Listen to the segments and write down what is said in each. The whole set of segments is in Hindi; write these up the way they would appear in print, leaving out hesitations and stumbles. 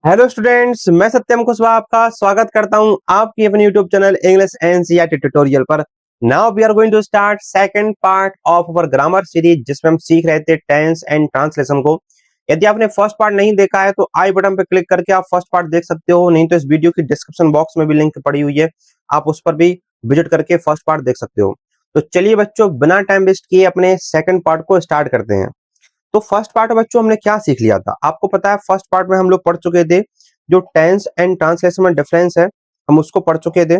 हेलो स्टूडेंट्स, मैं सत्यम कुशवाहा आपका स्वागत करता हूं आपकी अपने YouTube channel English NCERT tutorial पर। Now we are going to start second part of our grammar series, जिसमें हम सीख रहे थे टेंस एंड ट्रांसलेशन को। यदि आपने फर्स्ट पार्ट नहीं देखा है तो आई बटन पर क्लिक करके आप फर्स्ट पार्ट देख सकते हो, नहीं तो इस वीडियो की डिस्क्रिप्शन बॉक्स में भी लिंक पड़ी हुई है, आप उस पर भी विजिट करके फर्स्ट पार्ट देख सकते हो। तो चलिए बच्चों, बिना टाइम वेस्ट किए अपने सेकंड पार्ट को स्टार्ट करते हैं। तो फर्स्ट पार्ट बच्चों हमने क्या सीख लिया था, आपको पता है फर्स्ट पार्ट में हम लोग पढ़ चुके थे जो टेंस एंड ट्रांसलेशन में डिफरेंस है, हम उसको पढ़ चुके थे।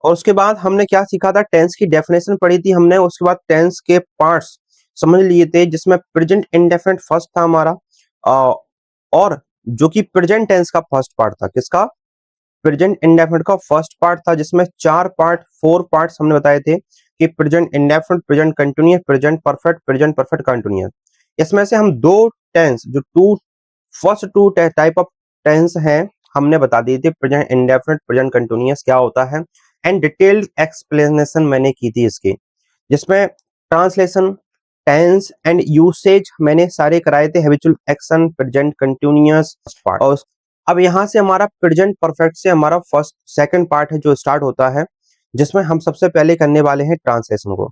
और उसके बाद हमने क्या सीखा था, टेंस की डेफिनेशन पढ़ी थी हमने। उसके बाद टेंस के पार्ट्स समझ लिए थे, जिसमें प्रेजेंट इंडेफिनिट फर्स्ट था हमारा, अ, और जो कि प्रेजेंट टेंस का फर्स्ट पार्ट था। किसका? प्रेजेंट इंडेफिनिट का फर्स्ट पार्ट था, जिसमें फोर पार्ट्स हमने बताए थे कि present indefinite, present continuous, present perfect, present perfect continuous. इसमें से हम दो टेंस, जो first two type of tense हैं, हमने बता दिए थे। प्रेजेंट इंडेफिनिट, प्रेजेंट कंटिन्यूअस क्या होता है, एंड डिटेल्ड एक्सप्लेनेशन मैंने की थी इसकी, जिसमें ट्रांसलेशन, टेंस एंड यूसेज मैंने सारे कराए थे। Habitual action, present continuous part. और अब यहाँ से हमारा प्रेजेंट परफेक्ट से हमारा फर्स्ट सेकंड पार्ट है जो स्टार्ट होता है, जिसमें हम सबसे पहले करने वाले हैं ट्रांसलेशन को।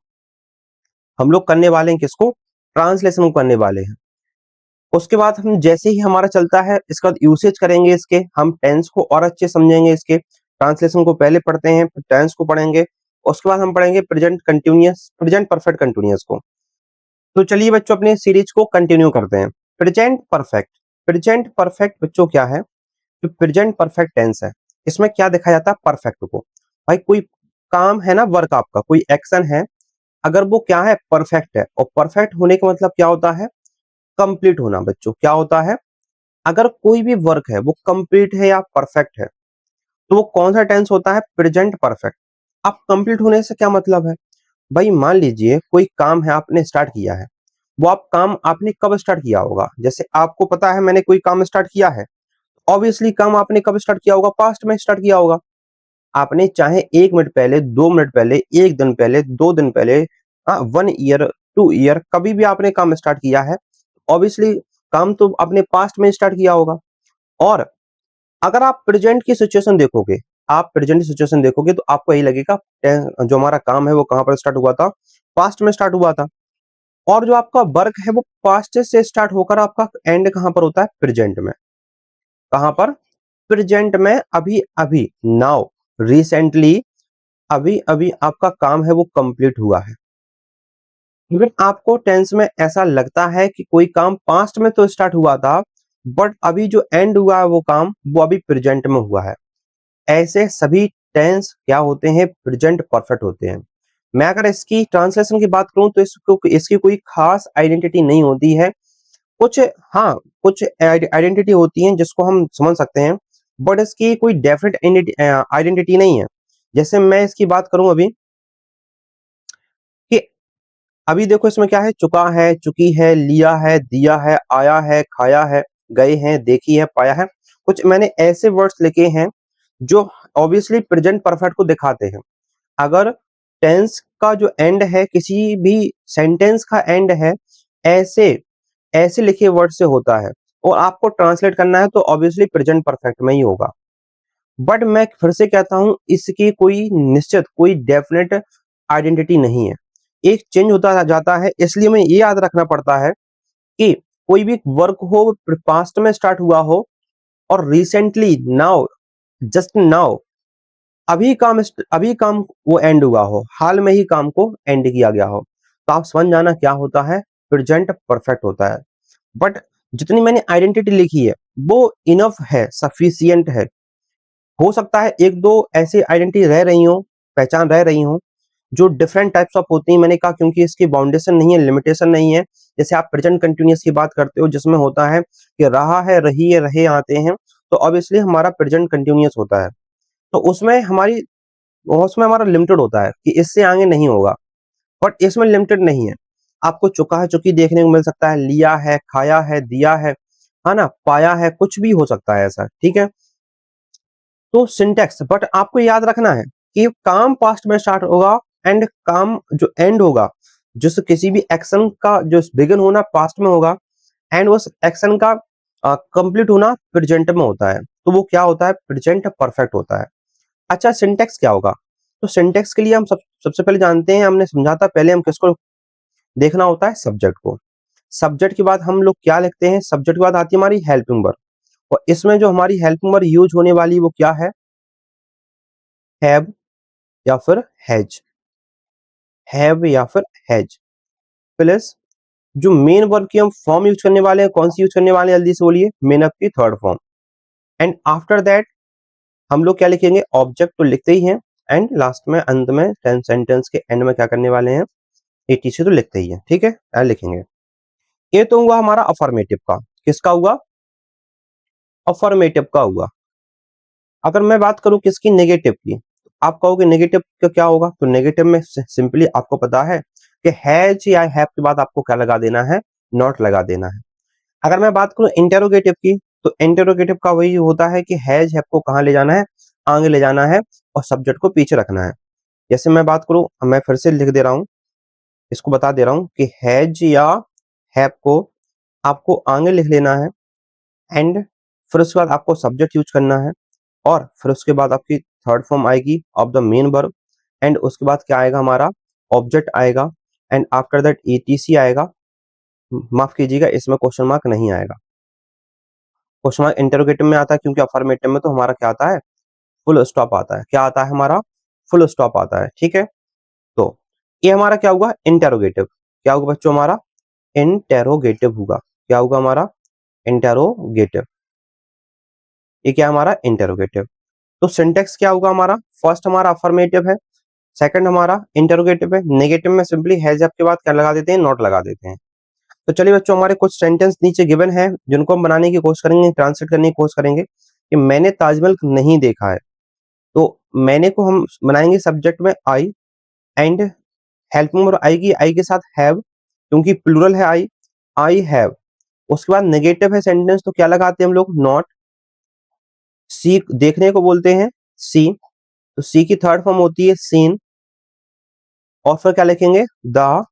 हम लोग करने वाले हैं किसको? ट्रांसलेशन को करने वाले हैं। उसके बाद हम जैसे ही हमारा चलता है, इसके बाद यूसेज करेंगे इसके, हम टेंस को और अच्छे समझेंगे इसके। ट्रांसलेशन को पहले पढ़ते हैं, फिर टेंस को पढ़ेंगे, उसके बाद हम पढ़ेंगे present continuous, present perfect continuous को। तो चलिए बच्चों, अपने सीरीज को कंटिन्यू करते हैं। Present perfect. प्रेजेंट परफेक्ट बच्चों क्या है? जो प्रेजेंट परफेक्ट टेंस है, इसमें क्या देखा जाता है? परफेक्ट को। भाई कोई काम है ना, वर्क आपका, कोई एक्शन है, अगर वो क्या है? परफेक्ट है। और परफेक्ट होने का मतलब क्या होता है? कंप्लीट होना। बच्चों क्या होता है? अगर कोई भी वर्क है वो कंप्लीट है या परफेक्ट है, तो वो कौन सा टेंस होता है? Present perfect. अब कंप्लीट होने से क्या मतलब है? भाई मान लीजिए कोई काम है, आपने स्टार्ट किया है, वो आप काम आपने कब स्टार्ट किया होगा? जैसे आपको पता है मैंने कोई काम स्टार्ट किया है, ऑब्वियसली काम आपने कब स्टार्ट किया होगा? पास्ट में स्टार्ट किया होगा। आपने चाहे 1 मिनट पहले, 2 मिनट पहले, 1 दिन पहले, 2 दिन पहले, 1 ईयर, 2 ईयर, कभी भी आपने काम स्टार्ट किया है, ऑब्वियसली काम तो आपने पास्ट में स्टार्ट किया होगा। और अगर आप प्रेजेंट की सिचुएशन देखोगे, आप प्रेजेंट सिचुएशन देखोगे तो आपको यही लगेगा जो हमारा काम है वो कहां पर स्टार्ट हुआ था? पास्ट में स्टार्ट हुआ था। और जो आपका वर्क है वो पास्ट से स्टार्ट होकर आपका एंड कहां पर होता है? प्रेजेंट में। कहां पर? प्रेजेंट में। अभी अभी, नाउ, रिसेंटली, अभी अभी आपका काम है वो कंप्लीट हुआ है। अगर आपको टेंस में ऐसा लगता है कि कोई काम पास्ट में तो स्टार्ट हुआ था, बट अभी जो एंड हुआ है वो काम, वो अभी प्रेजेंट में हुआ है, ऐसे सभी टेंस क्या होते हैं? प्रेजेंट परफेक्ट होते हैं। मैं अगर इसकी ट्रांसलेशन की बात करूं तो इसको इसकी कोई खास आइडेंटिटी नहीं होती है। कुछ, हाँ, कुछ आइडेंटिटी होती है जिसको हम समझ सकते हैं, बट इसकी कोई डेफिनेट आइडेंटिटी नहीं है। जैसे मैं इसकी बात करूं अभी, कि अभी देखो इसमें क्या है? चुका है, चुकी है, लिया है, दिया है, आया है, खाया है, गए हैं, देखी है, पाया है। कुछ मैंने ऐसे वर्ड्स लिखे हैं जो ऑब्वियसली प्रेजेंट परफेक्ट को दिखाते हैं। अगर टेंस का जो एंड है, किसी भी सेंटेंस का एंड है, ऐसे ऐसे लिखे वर्ड से होता है, और आपको ट्रांसलेट करना है तो ऑब्वियसली प्रेजेंट परफेक्ट में ही होगा। बट मैं फिर से कहता हूं, इसकी कोई निश्चित, कोई डेफिनेट आइडेंटिटी नहीं है, एक चेंज होता जाता है। इसलिए हमें ये याद रखना पड़ता है कि कोई भी वर्क हो, पास्ट में स्टार्ट हुआ हो, और रिसेंटली, नाउ, जस्ट नाउ, अभी काम वो एंड हुआ हो, हाल में ही काम को एंड किया गया हो, तो आप समझ जाना क्या होता है? प्रेजेंट परफेक्ट होता है। बट जितनी मैंने आइडेंटिटी लिखी है वो इनफ है, सफिशियंट है। हो सकता है एक दो ऐसी आइडेंटिटी रह रही हो, पहचान रह रही हो, जो डिफरेंट टाइप्स ऑफ होती है। मैंने कहा क्योंकि इसकी बाउंडेशन नहीं है, लिमिटेशन नहीं है। जैसे आप प्रेजेंट कंटिन्यूअस की बात करते हो, जिसमें होता है कि रहा है, रही है, रहे आते हैं, तो ऑब्वियसली हमारा प्रेजेंट कंटिन्यूअस होता है। तो उसमें हमारा लिमिटेड होता है कि इससे आगे नहीं होगा। बट इसमें लिमिटेड नहीं है, आपको चुका है, चुकी देखने को मिल सकता है, लिया है, खाया है ना, पाया है, कुछ भी हो सकता है ऐसा, ठीक है। तो सिंटेक्स, बट आपको याद रखना है कि काम पास्ट में स्टार्ट होगा, एंड काम जो एंड होगा, जिस किसी भी एक्शन का जो बिगिन होना पास्ट में होगा, एंड उस एक्शन का कंप्लीट होना प्रेजेंट में होता है, तो वो क्या होता है, प्रेजेंट परफेक्ट होता है। अच्छा, सिंटेक्स क्या होगा? तो सिंटेक्स के लिए हम सबसे पहले जानते हैं, हमने समझा था पहले, हम किसको देखना होता है, सब्जेक्ट को। सब्जेक्ट के बाद हम लोग क्या लिखते हैं, सब्जेक्ट के बाद आती है हमारी हेल्पिंग वर्ब, और इसमें जो हमारी हेल्पिंग वर्ब यूज होने वाली वो क्या है, हैव या फिर हैज, हैव या फिर हैज, प्लस जो मेन वर्ब की हम फॉर्म यूज करने वाले हैं, कौन सी यूज करने वाले हैं, जल्दी से बोलिए, मेन वर्ब की third form. And after that हम लोग क्या लिखेंगे, ऑब्जेक्ट तो लिखते ही हैं, एंड लास्ट में अंत में सेंटेंस के एंड में क्या करने वाले हैं, एटीसी तो लिखते ही हैं, ठीक है, लिखेंगे। ये तो हुआ हमारा अफर्मेटिव का, किसका हुआ, अफर्मेटिव का हुआ। अगर मैं बात करूं किसकी, नेगेटिव की, तो आप कहोगे नेगेटिव का क्या होगा, तो नेगेटिव में सिंपली आपको पता है कि हैज या हैव के बाद आपको क्या लगा देना है, नॉट लगा देना है। अगर मैं बात करूं इंटेरोगेटिव की, तो इंटेरोगेटिव का वही होता है कि हैज हैव को कहां ले जाना है, आगे ले जाना है, और सब्जेक्ट को पीछे रखना है। जैसे मैं बात करूं, मैं फिर से लिख दे रहा हूं, इसको बता दे रहा हूं कि हैज या हैव को आपको आगे लिख लेना है, एंड फिर उसके बाद आपको सब्जेक्ट यूज करना है, और फिर उसके बाद आपकी थर्ड फॉर्म आएगी of the main verb, and उसके बाद क्या आएगा, हमारा ऑब्जेक्ट आएगा, एंड आफ्टर दैट ईटीसी आएगा। माफ कीजिएगा, इसमें क्वेश्चन मार्क नहीं आएगा, क्वेश्चन मार्क इंटरोगेटिव में आता है, क्योंकि अफर्मेटिव में तो हमारा क्या आता है, फुल स्टॉप आता है, क्या आता है हमारा, फुल स्टॉप आता है, ठीक है। तो ये हमारा क्या हुआ, इंटेरोगेटिव, क्या होगा बच्चों, हमारा इंटेरोगेटिव होगा, क्या होगा हमारा, इंटेरोगेटिव, ये क्या हमारा इंटेरोगेटिव। तो सिंटेक्स क्या होगा हमारा, फर्स्ट हमारा अफर्मेटिव है, सेकंड हमारा इंटरोगेटिव है, नेगेटिव में सिंपली हैज आपके बाद क्या लगा देते हैं, नॉट लगा देते हैं। तो चलिए बच्चों, हमारे कुछ सेंटेंस नीचे गिवन है, जिनको हम बनाने की कोशिश करेंगे, ट्रांसलेट करने की कोशिश करेंगे, कि मैंने ताजमहल नहीं देखा है। तो मैंने को हम बनाएंगे सब्जेक्ट में आई, एंड हेल्पिंग वर्ब आएगी, आई के साथ हैव, क्योंकि प्लूरल है आई हैव। उसके बाद नेगेटिव है सेंटेंस, तो क्या लगाते हैं हम लोग, नॉट। सी देखने को बोलते हैं, सी, तो सी की थर्ड फॉर्म होती है सीन, और फिर क्या लिखेंगे, द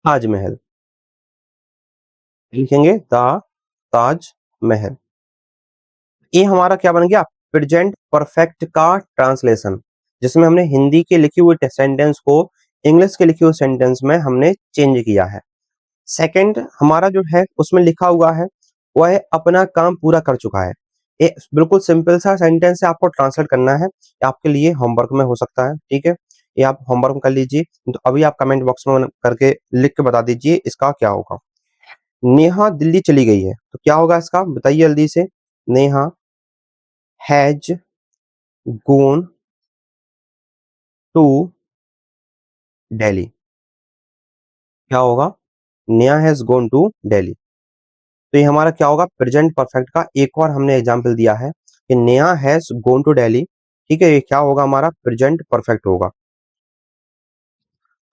ताजमहल, लिखेंगे द ताज महल। ये हमारा क्या बन गया, प्रेजेंट परफेक्ट का ट्रांसलेशन, जिसमें हमने हिंदी के लिखी हुई सेंटेंस को इंग्लिश के लिखे हुए सेंटेंस में हमने चेंज किया है। सेकंड हमारा जो है उसमें लिखा हुआ है, वह है अपना काम पूरा कर चुका है। ये बिल्कुल सिंपल सा सेंटेंस है, आपको ट्रांसलेट करना है, ये आपके लिए होमवर्क में हो सकता है, ठीक है, ये आप होमवर्क में कर लीजिए। तो अभी आप कमेंट बॉक्स में करके लिख के बता दीजिए इसका क्या होगा। नेहा दिल्ली चली गई है, तो क्या होगा इसका, बताइए जल्दी से, Neha has gone to Delhi, क्या होगा, Neha has gone to Delhi. तो ये हमारा क्या होगा, प्रेजेंट परफेक्ट का एक और हमने एग्जांपल दिया है कि Neha has gone to Delhi, ठीक है, ये क्या होगा, हमारा प्रेजेंट परफेक्ट होगा।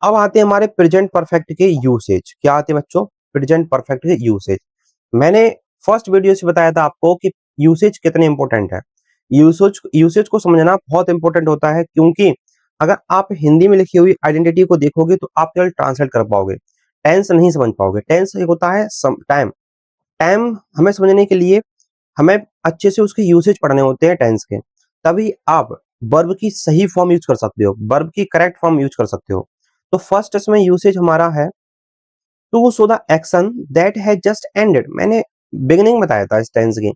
अब आते हैं हमारे प्रेजेंट परफेक्ट के यूसेज, क्या आते हैं बच्चों, प्रेजेंट परफेक्ट के यूसेज। मैंने फर्स्ट वीडियो से बताया था आपको कि यूसेज कितने इंपॉर्टेंट है। यूसेज यूसेज को समझना बहुत इंपॉर्टेंट होता है, क्योंकि अगर आप हिंदी में लिखी हुई आइडेंटिटी को देखोगे तो आप केवल ट्रांसलेट कर पाओगे, टेंस नहीं समझ पाओगे। टेंस एक होता है टाइम, टाइम हमें समझने के लिए हमें अच्छे से उसके यूसेज पढ़ने होते हैं टेंस के, तभी आप वर्ब की सही फॉर्म यूज कर सकते हो, वर्ब की करेक्ट फॉर्म यूज कर सकते हो। तो फर्स्ट इसमें यूसेज हमारा है, to show the action that has just ended. मैंने बिगिनिंग बताया था इस टेंस की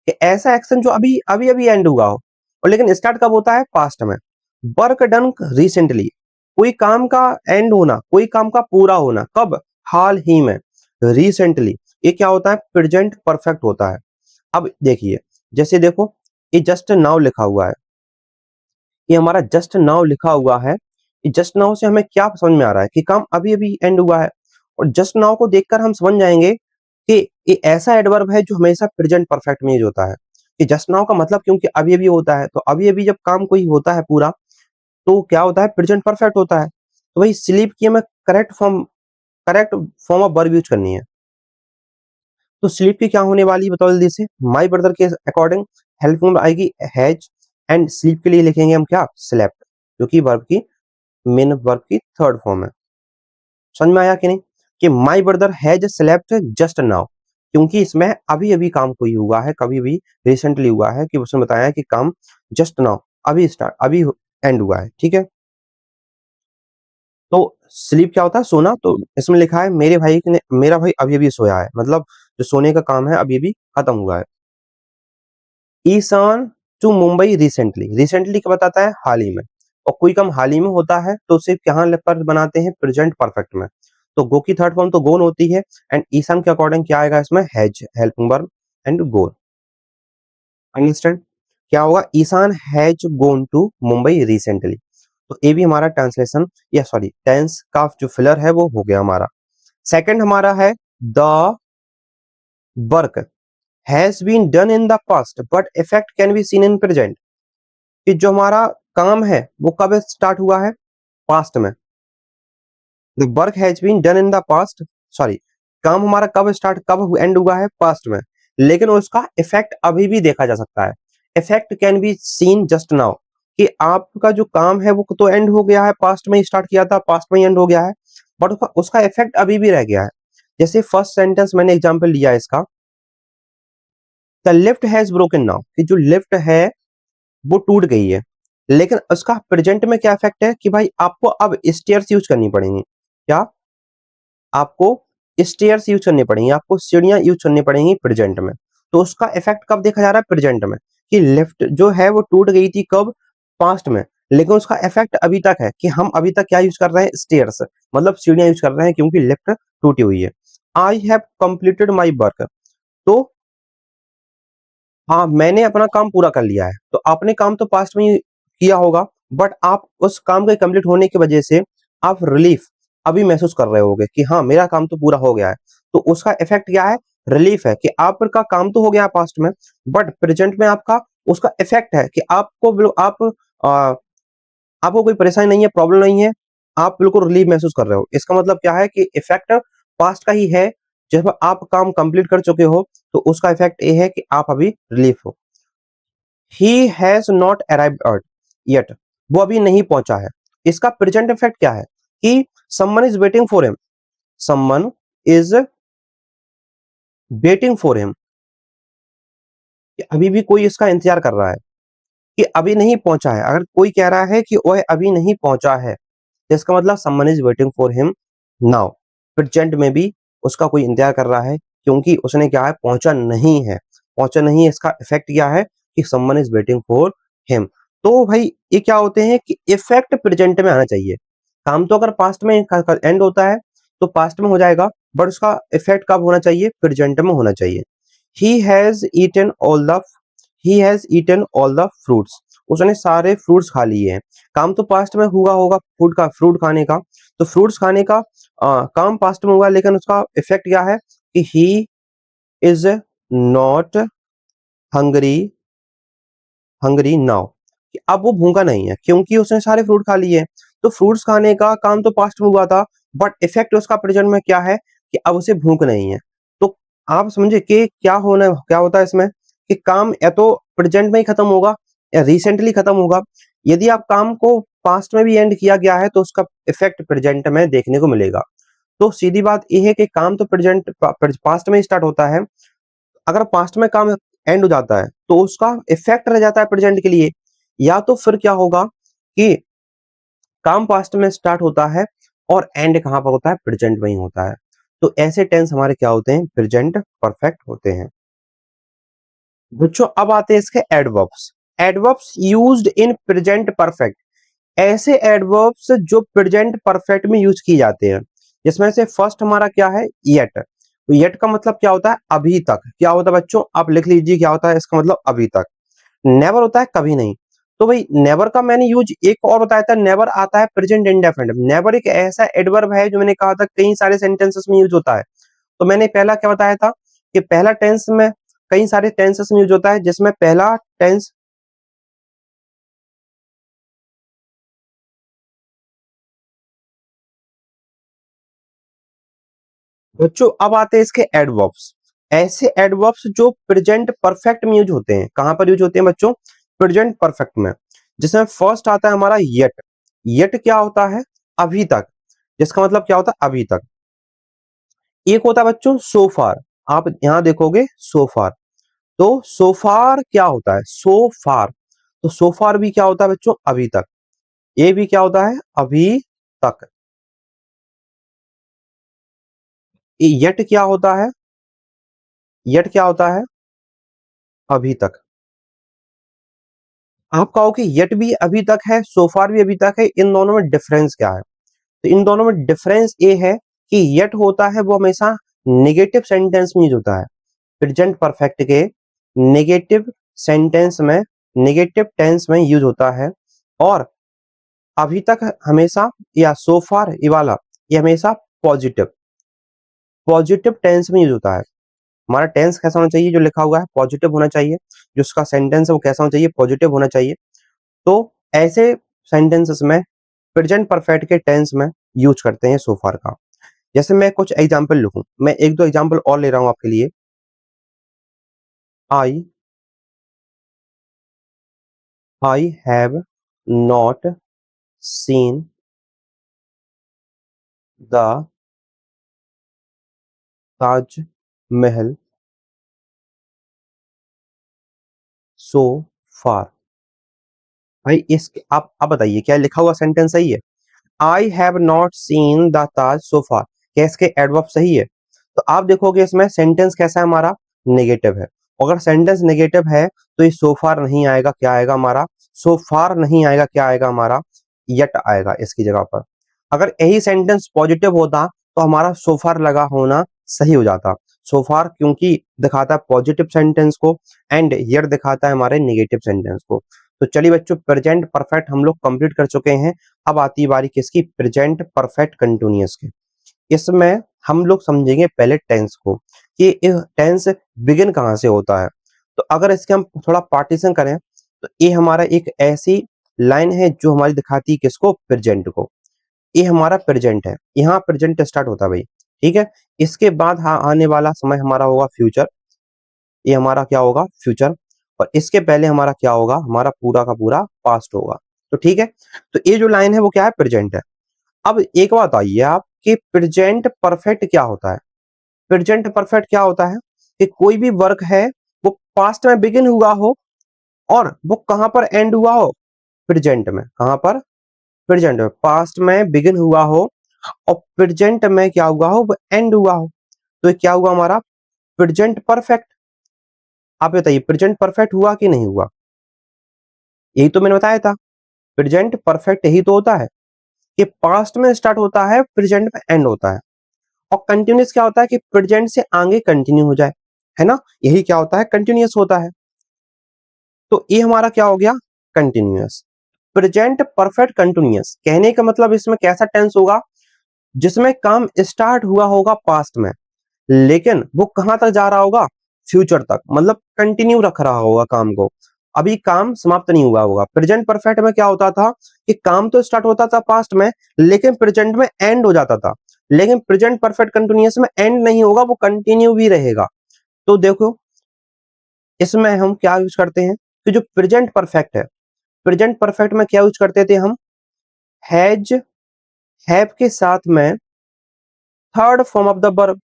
कि ऐसा एक्शन जो अभी अभी अभी एंड हुआ हो, और लेकिन स्टार्ट कब होता है, पास्ट में। वर्क डन रिसेंटली, कोई काम का एंड होना, कोई काम का पूरा होना, कब, हाल ही में, रिसेंटली, ये क्या होता है, प्रेजेंट परफेक्ट होता है। अब देखिए, जैसे देखो, ये जस्ट नाउ लिखा हुआ है, ये हमारा जस्ट नाउ लिखा हुआ है, ये जस्ट नाउ से हमें क्या समझ में आ रहा है कि काम अभी अभी एंड हुआ है, और जस्ट नाउ को देखकर हम समझ जाएंगे कि ये ऐसा एडवर्ब है जो हमेशा प्रेजेंट परफेक्ट में यूज होता है, कि जस्ट नाउ का मतलब, क्योंकि अभी अभी होता है, तो अभी अभी जब काम कोई होता है पूरा, तो क्या होता है, प्रेजेंट परफेक्ट होता है। तो वही स्लीप की हमें correct form of verb use करनी है। तो स्लीप की क्या होने वाली है बताओ जल्दी से, माई ब्रदर के अकॉर्डिंग हेल्प में आएगी हैज, एंड स्लीप के लिए लिखेंगे हम क्या, स्लेप्ट, जो कि वर्ब की मेन वर्ब की थर्ड फॉर्म है। समझ में आया कि नहीं? कि my brother has slept just now, क्योंकि इसमें अभी अभी काम कोई हुआ है, कभी भी रिसेंटली हुआ है, कि उसने बताया कि काम जस्ट नाउ अभी एंड हुआ है। ठीक है, तो स्लीप क्या होता है, सोना। तो इसमें लिखा है मेरा भाई अभी अभी सोया है, मतलब जो सोने का काम है अभी अभी खत्म हुआ है। Ishaan to Mumbai recently, recently क्या बताता है, हाल ही में। और कोई काम हाल ही में होता है तो उसे कहाँ पर बनाते हैं, प्रेजेंट परफेक्ट में। तो गो की थर्ड फॉर्म तो गोन होती है, एंड ईशान के अकॉर्डिंग क्या आएगा इसमें, has, helping verb and gone. Understand, क्या होगा, Ishaan has gone to Mumbai recently. तो ये भी हमारा ट्रांसलेशन या सॉरी टेंस का जो फिलर है वो हो गया हमारा। सेकंड हमारा है the work has been done in the past but effect can be seen in present. कि जो हमारा काम है वो कब स्टार्ट हुआ है, पास्ट में। The work has been done in the past, sorry, काम हमारा कब स्टार्ट कब एंड हुआ है, पास्ट में। लेकिन उसका इफेक्ट अभी भी देखा जा सकता है। Effect can be scene just now, कि आपका जो काम है वो तो एंड हो गया है, पास्ट में ही स्टार्ट किया था, पास्ट में ही एंड हो गया है, बट उसका इफेक्ट अभी भी रह गया है। जैसे फर्स्ट सेंटेंस मैंने एग्जांपल लिया है इसका, the lift has broken now, कि जो लिफ्ट है वो टूट गई है। लेकिन उसका प्रेजेंट में क्या इफेक्ट है कि भाई आपको अब स्टेयर्स यूज करनी पड़ेंगी। क्या, आपको स्टेयर्स यूज करनी पड़ेंगी, आपको सीढ़ियां यूज करनी पड़ेंगी प्रेजेंट में। तो उसका इफेक्ट कब देखा जा रहा है, प्रेजेंट में। कि लिफ्ट जो है वो टूट गई थी कब, पास्ट में। लेकिन उसका इफेक्ट अभी तक है कि हम अभी तक क्या यूज कर रहे हैं, स्टेयर्स, मतलब सीढ़ियां यूज कर रहे हैं, क्योंकि लिफ्ट टूटी हुई है। I have completed my work, तो हाँ, मैंने अपना काम पूरा कर लिया है। तो आपने काम तो पास्ट में ही किया होगा, बट आप उस काम के कंप्लीट होने की वजह से आप रिलीफ अभी महसूस कर रहे होगे कि हाँ मेरा काम तो पूरा हो गया है। तो उसका इफेक्ट क्या है, रिलीफ है, कि आपका काम तो हो गया पास्ट में, बट प्रेजेंट में आपका उसका इफेक्ट है कि आ, आपको कोई परेशानी नहीं है, प्रॉब्लम नहीं है, आप बिल्कुल रिलीफ महसूस कर रहे हो। इसका मतलब क्या है कि इफेक्ट पास्ट का ही है। जब आप काम कंप्लीट कर चुके हो तो उसका इफेक्ट ये है कि आप अभी रिलीफ हो। ही हैज नॉट अराइव्ड येट, वो अभी नहीं पहुंचा है। इसका प्रेजेंट इफेक्ट क्या है कि someone is waiting for him, someone is waiting for him, अभी भी कोई इसका इंतजार कर रहा है, कि अभी नहीं पहुंचा है। अगर कोई कह रहा है कि वह अभी नहीं पहुंचा है तो इसका मतलब someone is waiting for him now, present में भी उसका कोई इंतजार कर रहा है, क्योंकि उसने क्या है, पहुंचा नहीं है। पहुंचा नहीं है, इसका इफेक्ट क्या है कि someone is waiting for him. तो भाई ये क्या होते हैं कि इफेक्ट प्रेजेंट में आना चाहिए। काम तो अगर पास्ट में एंड होता है तो पास्ट में हो जाएगा, बट उसका इफेक्ट कब होना चाहिए, प्रेजेंट में होना चाहिए। He has eaten all the he has eaten all the fruits, उसने सारे फ्रूट्स खा लिए हैं। काम तो पास्ट में हुआ होगा फ्रूट खाने का। तो फ्रूट्स खाने का काम पास्ट में हुआ, लेकिन उसका इफेक्ट क्या है कि he is not Hungary Hungary now, कि अब वो भूखा नहीं है क्योंकि उसने सारे फ्रूट खा लिए। तो फ्रूट्स खाने का काम तो पास्ट में हुआ था, बट इफेक्ट उसका प्रेजेंट में क्या है कि अब उसे भूख नहीं है। तो आप समझे कि क्या होता है इसमें कि काम या तो प्रेजेंट में ही खत्म होगा या रिसेंटली खत्म होगा। यदि आप काम को पास्ट में भी एंड किया गया है तो उसका इफेक्ट प्रेजेंट में देखने को मिलेगा। तो सीधी बात यह है कि काम तो पास्ट में ही स्टार्ट होता है। अगर पास्ट में काम एंड हो जाता है तो उसका इफेक्ट रह जाता है प्रेजेंट के लिए। या तो फिर क्या होगा कि काम पास्ट में स्टार्ट होता है और एंड कहां पर होता है, प्रेजेंट में ही होता है। तो ऐसे टेंस हमारे क्या होते हैं, प्रेजेंट परफेक्ट होते हैं। बच्चों अब आते हैं इसके adverbs. Adverbs used in present perfect, ऐसे एडवर्ब्स जो प्रेजेंट परफेक्ट में यूज किए जाते हैं। जिसमें से फर्स्ट हमारा क्या है, येट। तो येट का मतलब क्या होता है, अभी तक। क्या होता है बच्चों, आप लिख लीजिए क्या होता है इसका मतलब, अभी तक। नेवर होता है कभी नहीं। तो भाई नेवर का मैंने यूज एक और बताया था, नेवर आता है प्रेजेंट इंडेफिनिट। नेवर एक ऐसा एडवर्ब है जो मैंने कहा था कई सारे सेंटेंसेस में यूज होता है। तो मैंने पहला क्या बताया था कि पहला टेंस में कई सारे टेंसेस में यूज होता है, जिसमें पहला टेंस। बच्चों अब आते हैं इसके एडवर्ब्स। ऐसे एडवर्ब्स जो प्रेजेंट परफेक्ट में यूज होते हैं, कहां पर यूज होते हैं बच्चों, प्रेजेंट परफेक्ट में। जिसमें फर्स्ट आता है हमारा येट। येट क्या होता है, अभी तक, जिसका मतलब क्या होता है, अभी तक। एक होता है बच्चों सो फार, आप यहां देखोगे सो फार, तो सो फार क्या होता है, सो फार, तो सो फार भी क्या होता है बच्चों, अभी तक, ये भी क्या होता है, अभी तक। यट क्या होता है, यट क्या होता है, अभी तक। आप कहोगे यट भी अभी तक है, सो फार भी अभी तक है, इन दोनों में डिफरेंस क्या है? तो इन दोनों में डिफरेंस ये है कि यट होता है वो हमेशा नेगेटिव सेंटेंस में यूज होता है, प्रेजेंट परफेक्ट के नेगेटिव सेंटेंस में, नेगेटिव टेंस में यूज होता है। और अभी तक हमेशा, या सो फार ये वाला, ये हमेशा पॉजिटिव, पॉजिटिव टेंस में यूज होता है। हमारा टेंस कैसा होना चाहिए, जो लिखा हुआ है पॉजिटिव होना चाहिए, जो उसका सेंटेंस है वो कैसा होना चाहिए, पॉजिटिव होना चाहिए। तो ऐसे सेंटेंसेस में प्रेजेंट परफेक्ट के टेंस में यूज करते हैं सो फार का। जैसे मैं कुछ एग्जांपल लिखूं, मैं एक दो एग्जांपल और ले रहा हूं आपके लिए। I I have not seen the Taj Mahal so फार। भाई इस आप बताइए क्या लिखा हुआ सेंटेंस सही है? I have not seen the Taj so far, क्या इसके एडवर्ब सही है? तो आप देखोगे इसमें सेंटेंस कैसा है हमारा, नेगेटिव है। अगर सेंटेंस नेगेटिव है तो ये सो फार नहीं आएगा, क्या आएगा हमारा, सो फार नहीं आएगा, क्या आएगा हमारा, यट आएगा इसकी जगह पर। अगर यही सेंटेंस पॉजिटिव होता तो हमारा सो फार लगा होना सही हो जाता। सो फार क्योंकि दिखाता है पॉजिटिव सेंटेंस को, एंड यट दिखाता है हमारे नेगेटिव सेंटेंस को। तो चलिए बच्चों, प्रेजेंट परफेक्ट हम लोग कंप्लीट कर चुके हैं। अब आती है बारी किसकी, प्रेजेंट परफेक्ट कंटिन्यूअस की। इसमें हम लोग समझेंगे पहले टेंस को, कि टेंस बिगिन कहाँ से होता है। तो अगर इसके हम थोड़ा पार्टीशन करें, तो ये हमारा एक ऐसी लाइन है जो हमारी दिखाती है किसको, प्रेजेंट को। ये हमारा प्रेजेंट है, यहाँ प्रेजेंट स्टार्ट होता है भाई, ठीक है। इसके बाद आने वाला समय हमारा होगा फ्यूचर, ये हमारा क्या होगा, फ्यूचर। और इसके पहले हमारा क्या होगा, हमारा पूरा का पूरा पास्ट होगा। तो ठीक है, तो ये जो लाइन है वो क्या है, प्रेजेंट है। अब एक बात आइए आप, कि प्रेजेंट परफेक्ट क्या होता है? प्रेजेंट परफेक्ट क्या होता है, कि कोई भी वर्क है वो पास्ट में बिगिन हुआ हो और वो कहां पर एंड हुआ हो, प्रेजेंट में। कहां पर, प्रेजेंट में, पास्ट में बिगिन हुआ हो और प्रेजेंट में क्या हुआ हो, वो एंड हुआ हो। तो ये क्या हुआ हमारा, प्रेजेंट परफेक्ट। आप बताइए प्रेजेंट परफेक्ट हुआ कि नहीं हुआ? यही तो मैंने बताया था, प्रेजेंट परफेक्ट यही तो होता है, कि पास्ट में स्टार्ट होता है, प्रेजेंट में एंड होता है। और कंटिन्यूअस क्या होता है, कि प्रेजेंट से आगे कंटिन्यू हो जाए, है ना, यही क्या होता है, कंटिन्यूअस होता है। तो ये हमारा क्या हो गया, कंटिन्यूअस। प्रेजेंट परफेक्ट कंटिन्यूअस कहने का मतलब इसमें कैसा टेंस होगा, जिसमें काम स्टार्ट हुआ होगा पास्ट में, लेकिन वो कहां तक जा रहा होगा, फ्यूचर तक, मतलब कंटिन्यू रख रहा होगा काम को, अभी काम समाप्त नहीं हुआ होगा। प्रेजेंट परफेक्ट में क्या होता था, कि काम तो स्टार्ट होता था पास्ट में, लेकिन प्रेजेंट में एंड हो जाता था। लेकिन प्रेजेंट परफेक्ट कंटिन्यूअस में एंड नहीं होगा, वो कंटिन्यू भी रहेगा। तो देखो, इसमें हम क्या यूज करते हैं, कि जो प्रेजेंट परफेक्ट है, प्रेजेंट परफेक्ट में क्या यूज करते थे हम, हैज, हैव के साथ में third form of the verb,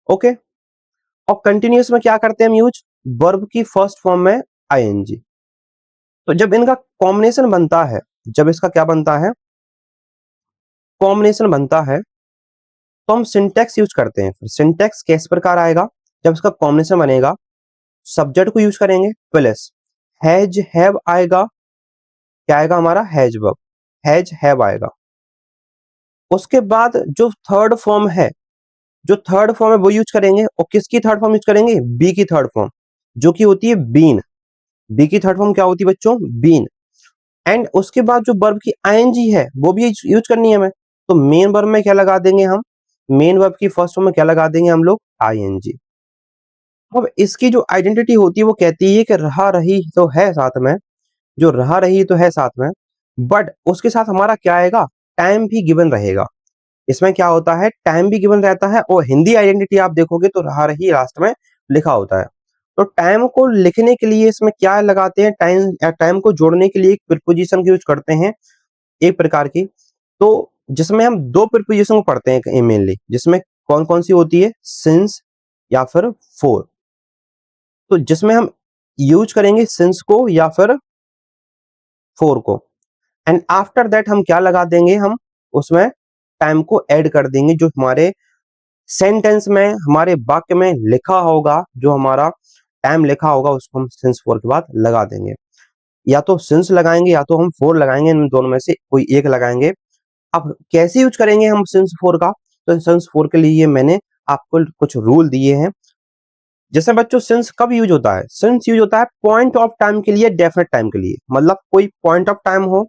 okay. और कंटिन्यूअस में क्या करते हैं हम यूज, वर्ब की फर्स्ट फॉर्म में आईएनजी। तो जब इनका कॉम्बिनेशन बनता है, जब इसका क्या बनता है, कॉम्बिनेशन बनता है, तो हम सिंटेक्स यूज करते हैं। फिर सिंटेक्स किस प्रकार आएगा, जब इसका कॉम्बिनेशन बनेगा, सब्जेक्ट को यूज करेंगे प्लस हैज हैव आएगा, क्या आएगा हमारा, हैज वर्ब, हैज हैव आएगा। उसके बाद जो थर्ड फॉर्म है, जो थर्ड फॉर्म है वो यूज करेंगे। और किसकी थर्ड फॉर्म यूज करेंगे, बी की थर्ड फॉर्म, जो कि होती है बीन। बी की थर्ड फॉर्म क्या होती है बच्चों, बीन। एंड उसके बाद जो वर्ब की आईएनजी है वो भी यूज करनी है हमें। तो मेन वर्ब में क्या लगा देंगे हम, मेन वर्ब की फर्स्ट फॉर्म में क्या लगा देंगे हम लोग, आईएनजी। अब इसकी जो आइडेंटिटी होती है वो कहती है कि रहा रही तो है साथ में, जो रहा रही तो है साथ में, बट उसके साथ हमारा क्या आएगा, टाइम भी गिवन रहेगा। इसमें क्या होता है, टाइम भी गिवन रहता है। और हिंदी आइडेंटिटी आप देखोगे तो रहा रही लास्ट में लिखा होता है। तो टाइम को लिखने के लिए इसमें क्या लगाते हैं, टाइम, टाइम को जोड़ने के लिए एक प्रीपोजिशन की यूज करते हैं, एक प्रकार की। तो जिसमें हम दो प्रीपोजिशन को पढ़ते हैं मेनली, जिसमें कौन कौन सी होती है, सिंस या फिर फोर। तो जिसमें हम यूज करेंगे सिंस को या फिर फोर को, एंड आफ्टर दैट हम क्या लगा देंगे, हम उसमें टाइम को ऐड कर देंगे, जो हमारे सेंटेंस में, हमारे वाक्य में लिखा होगा, जो हमारा टाइम लिखा होगा उसको हम सिंस फोर के बाद लगा देंगे। या तो सिंस लगाएंगे या तो हम फोर लगाएंगे, इन दोनों में से कोई एक लगाएंगे। अब कैसे यूज करेंगे हम सिंस फोर का, तो सिंस फोर के लिए मैंने आपको कुछ रूल दिए हैं। जैसे बच्चों सिंस कब यूज होता है, सिंस यूज होता है पॉइंट ऑफ टाइम के लिए, डेफिनेट टाइम के लिए। मतलब कोई पॉइंट ऑफ टाइम हो,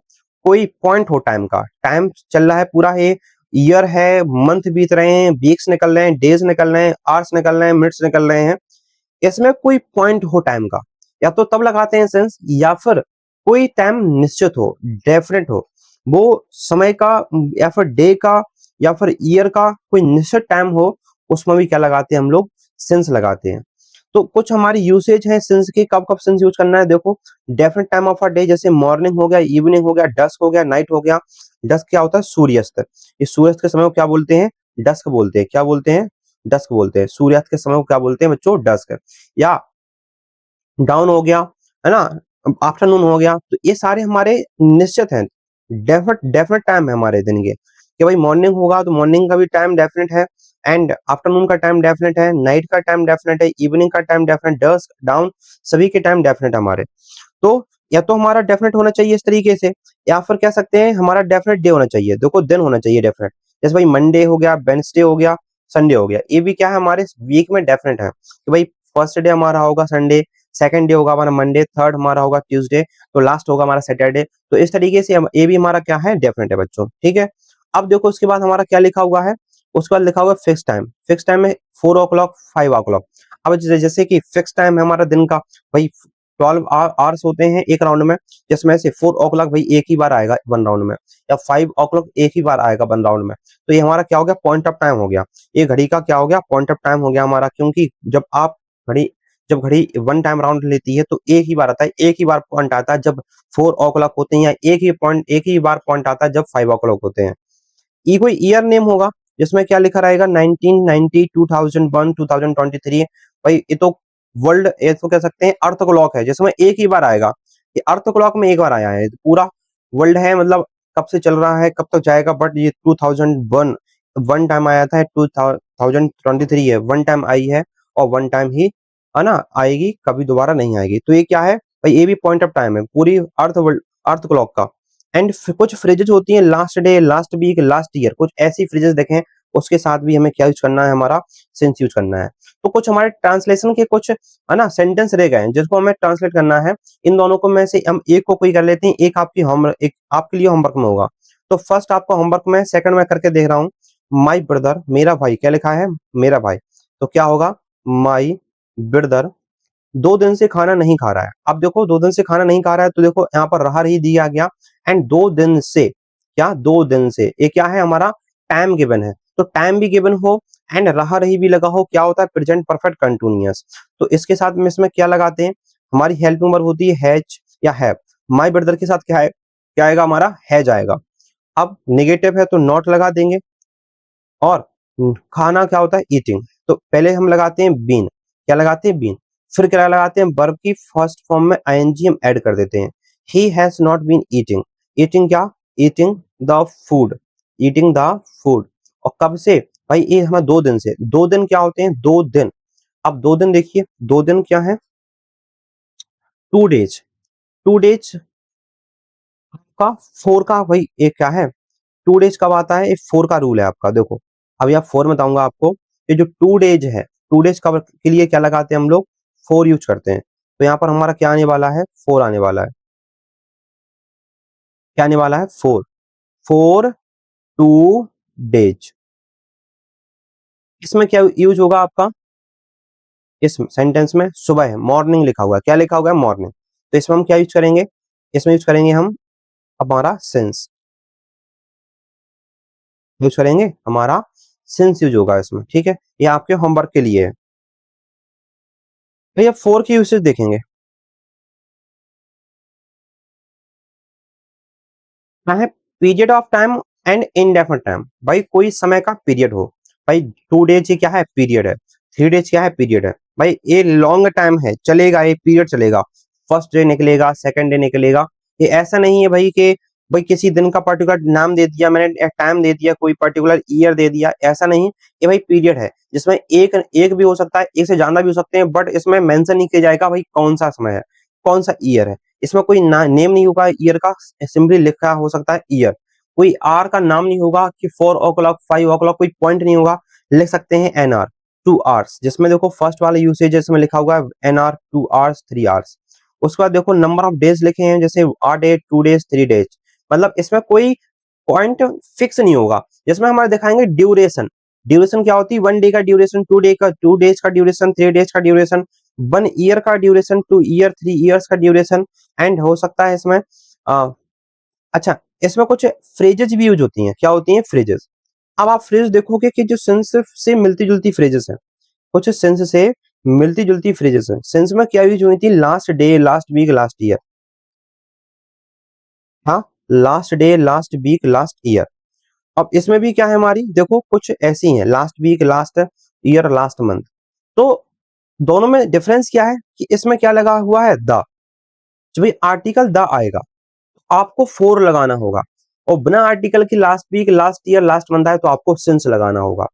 कोई पॉइंट हो टाइम का, टाइम चल रहा है पूरा है, ईयर है, मंथ बीत रहे हैं, वीक्स निकल रहे हैं, डेज निकल रहे हैं, आवर्स निकल रहे हैं, मिनट्स निकल रहे हैं, इसमें कोई पॉइंट हो टाइम का, या तो तब लगाते हैं सेंस, या फिर कोई टाइम निश्चित हो, डेफिनेट हो, वो समय का या फिर डे का या फिर ईयर का कोई निश्चित टाइम हो, उसमें भी क्या लगाते हैं हम लोग, सेंस लगाते हैं। तो कुछ हमारी यूसेज है सेंस की, कब कब सेंस यूज करना है, देखो definite time of a day, जैसे मॉर्निंग हो गया, इवनिंग हो गया, डस्क हो गया, नाइट हो गया। डस्क क्या होता है, सूर्यास्त। इस सूर्यास्त के समय को क्या बोलते हैं, डस्क बोलते हैं। क्या बोलते हैं, डस्क बोलते हैं। सूर्यास्त के समय को क्या बोलते हैं बच्चों, डस्क। या डाउन हो गया, है ना, आफ्टरनून हो गया। तो ये सारे हमारे निश्चित हैं, डेफिनेट डेफिनेट टाइम है हमारे दिन के, कि भाई मॉर्निंग होगा तो मॉर्निंग का भी टाइम डेफिनेट है, एंड आफ्टरनून का टाइम डेफिनेट है, नाइट का टाइम डेफिनेट है, इवनिंग का टाइम डेफिनेट, डस्क डाउन सभी के टाइम डेफिनेट हमारे। तो या तो हमारा डेफिनेट होना चाहिए इस तरीके से, या फिर कह सकते हैं हमारा डेफिनेट डे होना चाहिए, देखो दिन होना चाहिए डेफिनेट। जैसे भाई मंडे हो गया, वेडनेसडे हो गया, संडे हो गया, ये भी क्या है हमारे वीक में डेफिनेट है, कि भाई फर्स्ट डे हमारा होगा संडे, सेकंड डे होगा हमारा मंडे, थर्ड हमारा होगा ट्यूसडे, तो लास्ट होगा हमारा सैटरडे। तो इस तरीके से ये भी हमारा क्या है, डेफिनेट है बच्चों, ठीक है। अब देखो उसके बाद हमारा क्या लिखा हुआ है, उसके बाद लिखा हुआ है फिक्स टाइम। फिक्स टाइम में 4 o'clock, 5 o'clock। अब जैसे कि फिक्स टाइम है हमारा दिन का, भाई 12 आवर्स होते हैं एक राउंड में, जिसमें से 4 o'clock भाई एक ही बार आएगा वन राउंड में, या 5 o'clock एक ही बार आएगा वन राउंड में। तो ये हमारा क्या हो गया, पॉइंट ऑफ टाइम हो गया, ये घड़ी का क्या हो गया, पॉइंट ऑफ टाइम हो गया हमारा। क्योंकि घड़ी जब घड़ी वन टाइम राउंड लेती है तो एक ही बार आता है, एक ही बार पॉइंट आता है जब 4 o'clock होते हैं, या एक ही बार पॉइंट आता है जब 5 o'clock होते हैं। ये कोई ईयर नेम होगा, जिसमें क्या लिखा रहेगा, 1990, 2001, 2023। भाई ये तो वर्ल्ड, ये तो कह सकते हैं अर्थ क्लॉक है, जिसमें एक ही बार आएगा, ये अर्थ क्लॉक में एक बार आया है, पूरा वर्ल्ड है, मतलब कब से चल रहा है कब तक जाएगा, बट ये 2001 वन टाइम आया था, 2023 है वन टाइम आई है, और वन टाइम ही है ना आएगी, कभी दोबारा नहीं आएगी। तो ये क्या है भाई, ये भी पॉइंट ऑफ टाइम है पूरी अर्थ क्लॉक का। एंड कुछ फ्रिजेज होती हैं, last day, last week, last year, कुछ ऐसी फ्रिजेज देखें, उसके साथ भी हमें क्या यूज करना है, हमारा सेंस यूज करना है। तो कुछ हमारे ट्रांसलेशन के कुछ है ना सेंटेंस रह गए हैं, जिसको हमें ट्रांसलेट करना है। इन दोनों को में से हम एक को कोई कर लेते हैं, एक आपकी होमवर्क, एक आपके लिए होमवर्क में होगा। तो फर्स्ट आपको होमवर्क में, सेकंड में करके देख रहा हूँ, माई ब्रदर, मेरा भाई, क्या लिखा है, मेरा भाई। तो क्या होगा, माई ब्रदर 2 दिन से खाना नहीं खा रहा है। अब देखो 2 दिन से खाना नहीं खा रहा है, तो देखो यहाँ पर रहा रही दिया गया, एंड 2 दिन से, क्या 2 दिन से, ये क्या है हमारा टाइम गिवन है, तो टाइम भी गिवन हो एंड रहा रही भी लगा हो, क्या होता है, प्रेजेंट परफेक्ट कंटिन्यूअस। तो इसके साथ में इसमें क्या लगाते हैं, हमारी हेल्पिंग वर्ब होती है हैज या हैव। माई ब्रदर के साथ क्या है, क्या आएगा हमारा, हैज आएगा। अब नेगेटिव है तो नॉट लगा देंगे, और खाना क्या होता है, ईटिंग। तो पहले हम लगाते हैं बीन, क्या लगाते हैं, बीन। फिर क्या लगाते हैं, वर्ब की फर्स्ट फॉर्म में आईएनजी हम ऐड कर देते हैं, he has not been eating. Eating क्या, eating the food, eating the food. और कब से, भाई ये हमें 2 दिन से, 2 दिन क्या होते हैं, 2 दिन। अब 2 दिन देखिए, 2 दिन क्या है, 2 डेज, 2 डेज का, 4 का, भाई ये क्या है, 2 डेज कब आता है, ये 4 का रूल है आपका, देखो अभी आप 4 बताऊंगा आपको। ये जो 2 डेज है, 2 डेज कब के लिए क्या लगाते हैं हम लोग, 4 यूज करते हैं। तो यहाँ पर हमारा क्या आने वाला है, 4 आने वाला है, क्या आने वाला है, 4, 4 2 डेज। इसमें क्या यूज होगा आपका, इस सेंटेंस में सुबह है, मॉर्निंग लिखा हुआ है, क्या लिखा हुआ है, मॉर्निंग। तो इसमें हम क्या यूज करेंगे, इसमें यूज करेंगे हम हमारा सेंस, यूज करेंगे हमारा सेंस यूज होगा इसमें, ठीक है। ये आपके होमवर्क के लिए है। भैया 4 की यूसेज देखेंगे, क्या है, period of time and indefinite time. भाई कोई समय का पीरियड हो, भाई 2 डेज ये क्या है, पीरियड है। 3 डेज क्या है, पीरियड है। भाई ये लॉन्ग टाइम है, चलेगा, ये पीरियड चलेगा। फर्स्ट डे निकलेगा, सेकंड डे निकलेगा। ये ऐसा नहीं है भाई कि भाई किसी दिन का पर्टिकुलर नाम दे दिया मैंने, टाइम दे दिया, कोई पर्टिकुलर ईयर दे दिया, ऐसा नहीं। ये भाई पीरियड है, जिसमें एक एक भी हो सकता है, एक से ज्यादा भी हो सकते हैं, बट इसमें मेंशन नहीं किया जाएगा भाई कौन सा समय है, कौन सा ईयर है। इसमें कोई नेम नहीं होगा ईयर का, सिंपली लिखा हो सकता है ईयर। कोई आर का नाम नहीं होगा कि 4 o'clock 5 o'clock, कोई पॉइंट नहीं होगा। लिख सकते हैं एन आर, 2 आवर्स, जिसमें देखो फर्स्ट वाला यूसेज इसमें लिखा हुआ है एन आर, 2 आवर्स 3 आवर्स। उसके बाद देखो नंबर ऑफ डेज लिखे हैं, जैसे 8 डे, 2 डेज, 3 डेज। मतलब इसमें कोई पॉइंट फिक्स नहीं होगा। जिसमें हमारे दिखाएंगे ड्यूरेशन। ड्यूरेशन क्या होती है, 1 डे का ड्यूरेशन, 2 डे का, 2 डेज का ड्यूरेशन, 3 डेज का ड्यूरेशन, 1 ईयर का ड्यूरेशन, 2 ईयर, 3 ईयर्स का ड्यूरेशन। एंड हो सकता है इसमें अच्छा, इसमें कुछ फ्रेजेस भी यूज होती हैं। क्या होती हैं, फ्रेजेस। अब आप फ्रेज देखोगे कि जो सेंस से मिलती जुलती फ्रेजेस हैं, कुछ सेंस से मिलती जुलती फ्रेजेस हैं। सेंस में क्या यूज हुई थी, last day, last week, last year. हाँ, last day, last week, last year. अब इसमें भी क्या है हमारी, देखो कुछ ऐसी हैं, last week, last year, last month. तो दोनों में डिफरेंस क्या है कि इसमें क्या लगा हुआ है, द। जब भाई आर्टिकल द आएगा, आपको फोर लगाना होगा। और बिना आर्टिकल की last week, last year, last month आए तो आपको सिंस लगाना होगा।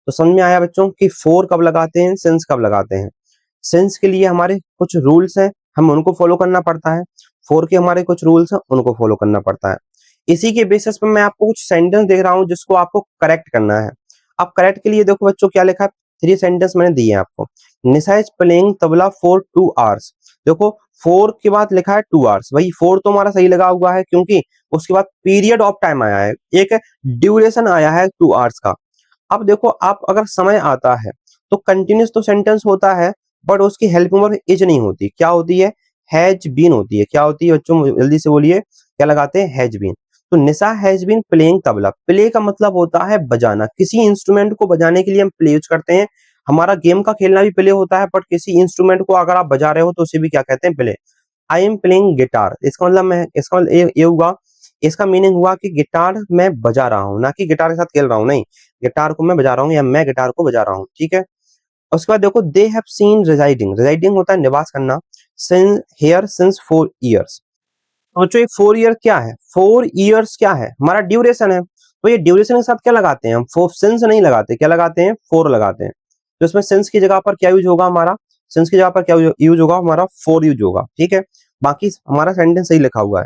तो समझ में आया बच्चों कि फोर कब लगाते हैं, सिंस कब लगाते हैं। सिंस के लिए हमारे कुछ रूल्स हैं, हम उनको फॉलो करना पड़ता है। फोर के हमारे कुछ रूल्स हैं, उनको फॉलो करना पड़ता है। इसी के बेसिस पे मैं आपको कुछ सेंटेंस दे रहा हूं जिसको आपको करेक्ट करना है। अब करेक्ट के लिए देखो बच्चों क्या लिखा है, 3 सेंटेंस मैंने दिए हैं आपको। Nisha is playing tabla for 2 hours. देखो फोर के बाद लिखा है 2 आवर्स, वही फोर तो हमारा सही लगा हुआ है, क्योंकि उसके बाद पीरियड ऑफ टाइम आया है, एक ड्यूरेशन आया है 2 आवर्स का। अब देखो आप अगर समय आता है तो कंटिन्यूस तो सेंटेंस होता है, बट उसकी हेल्पिंग वर्ब इज नहीं होती। क्या होती है, हैज बीन होती है। क्या होती है बच्चों, जल्दी से बोलिए, क्या लगाते हैं, हैज बीन। तो Nisha has been playing tabla. Play का मतलब होता है बजाना, किसी इंस्ट्रूमेंट को बजाने के लिए हम प्ले यूज करते हैं। हमारा गेम का खेलना भी प्ले होता है, बट किसी इंस्ट्रूमेंट को अगर आप बजा रहे हो तो उसे भी क्या कहते हैं, play. I am playing guitar, इसका मतलब मैं, इसका मतलब ये हुआ, इसका मीनिंग हुआ कि गिटार मैं बजा रहा हूँ, ना कि गिटार के साथ खेल रहा हूँ, नहीं, गिटार को मैं बजा रहा हूँ या मैं गिटार को बजा रहा हूँ, ठीक है। उसके बाद देखो they have seen residing. Residing होता है निवास करना, सिंस हियर सिंस 4 इयर्स। सोचो ये 4 ईयर क्या है, 4 इयर्स क्या है, हमारा ड्यूरेशन है। तो ये ड्यूरेशन के साथ क्या लगाते हैं हम, फोर, सिंस नहीं लगाते, क्या लगाते हैं, फोर लगाते हैं। तो इसमें सिंस की जगह पर क्या यूज होगा हमारा, सिंस की जगह पर क्या यूज होगा हमारा, फोर यूज होगा, ठीक है। बाकी हमारा सेंटेंस सही लिखा हुआ है।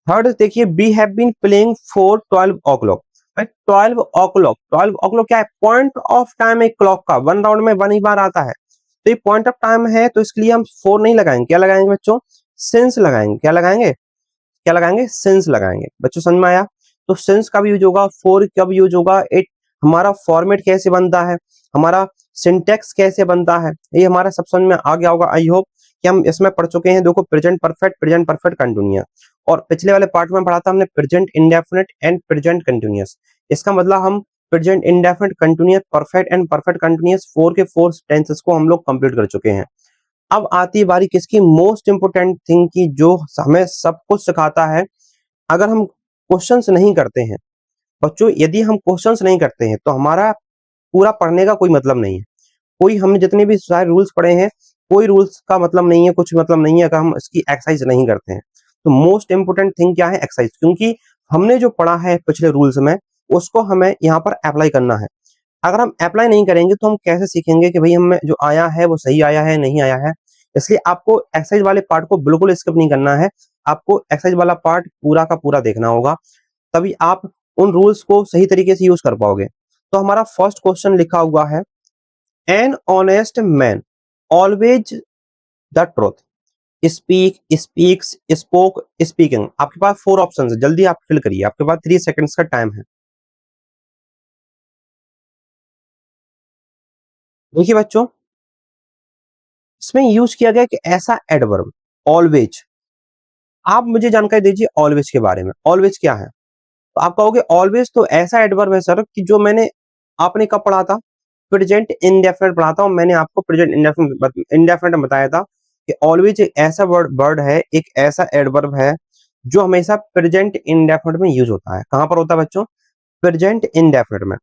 थर्ड देखिए, be have been playing for 12 o'clock। 12 o'clock, 12 o'clock क्या है, पॉइंट ऑफ टाइम है क्लॉक का, 1 राउंड में 1 ही बार आता है। तो ये पॉइंट ऑफ टाइम है, तो इसके लिए हम फोर नहीं लगाएंगे, क्या लगाएंगे बच्चों, सिंस लगाएंगे। क्या लगाएंगे, क्या लगाएंगे, सिंस लगाएंगे। बच्चों समझ में आया। तो सिंस कब यूज होगा, फोर कब यूज होगा, इट, हमारा फॉर्मेट कैसे बनता है, हमारा सिंटेक्स कैसे बनता है, ये हमारा सब समझ में आ गया होगा। आई होप कि हम इसमें पढ़ चुके हैं। देखो present perfect, present perfect continuous, और पिछले वाले पार्ट में पढ़ा था हमने present indefinite and present continuous. इसका मतलब हम present indefinite, continuous, perfect and perfect continuous, four के फोर टेंसेस को हम लोग कंप्लीट कर चुके हैं। अब आती है बारी किसकी, मोस्ट इंपोर्टेंट थिंग की, जो हमें सब कुछ सिखाता है। अगर हम क्वेश्चंस नहीं करते हैं बच्चों, यदि हम क्वेश्चंस नहीं करते हैं तो हमारा पूरा पढ़ने का कोई मतलब नहीं है। कोई, हमने जितने भी सारे रूल्स पढ़े हैं, कोई रूल्स का मतलब नहीं है, कुछ मतलब नहीं है अगर हम इसकी एक्सरसाइज नहीं करते हैं। तो मोस्ट इंपोर्टेंट थिंग क्या है, एक्सरसाइज, क्योंकि हमने जो पढ़ा है पिछले रूल्स में उसको हमें यहाँ पर अप्लाई करना है। अगर हम अप्लाई नहीं करेंगे तो हम कैसे सीखेंगे कि भाई हमें जो आया है वो सही आया है, नहीं आया है। इसलिए आपको एक्सरसाइज वाले पार्ट को बिल्कुल स्किप नहीं करना है। आपको एक्सरसाइज वाला पार्ट पूरा का पूरा देखना होगा, तभी आप उन रूल्स को सही तरीके से यूज कर पाओगे। तो हमारा फर्स्ट क्वेश्चन लिखा हुआ है, an honest man always the truth, speak, speaks, spoke, speaking. आपके पास 4 ऑप्शन है, जल्दी आप फिल करिए, आपके पास 3 सेकंड्स का टाइम है। देखिए बच्चों, इसमें यूज किया गया कि ऐसा एडवर्ब, ऑलवेज। आप मुझे जानकारी दीजिए ऑलवेज के बारे में, ऑलवेज क्या है। तो आप कहोगे ऑलवेज तो ऐसा एडवर्ब है सर कि जो मैंने, आपने कब पढ़ा था, प्रेजेंट इंडेफिनिट पढ़ा था, और मैंने आपको प्रेजेंट इंडेफिनिट बताया था कि ऑलवेज एक ऐसा वर्ड है, एक ऐसा एडवर्ब है जो हमेशा प्रेजेंट इंडेफिनिट में यूज होता है। कहां पर होता है बच्चों, प्रेजेंट इंडेफिनिट में।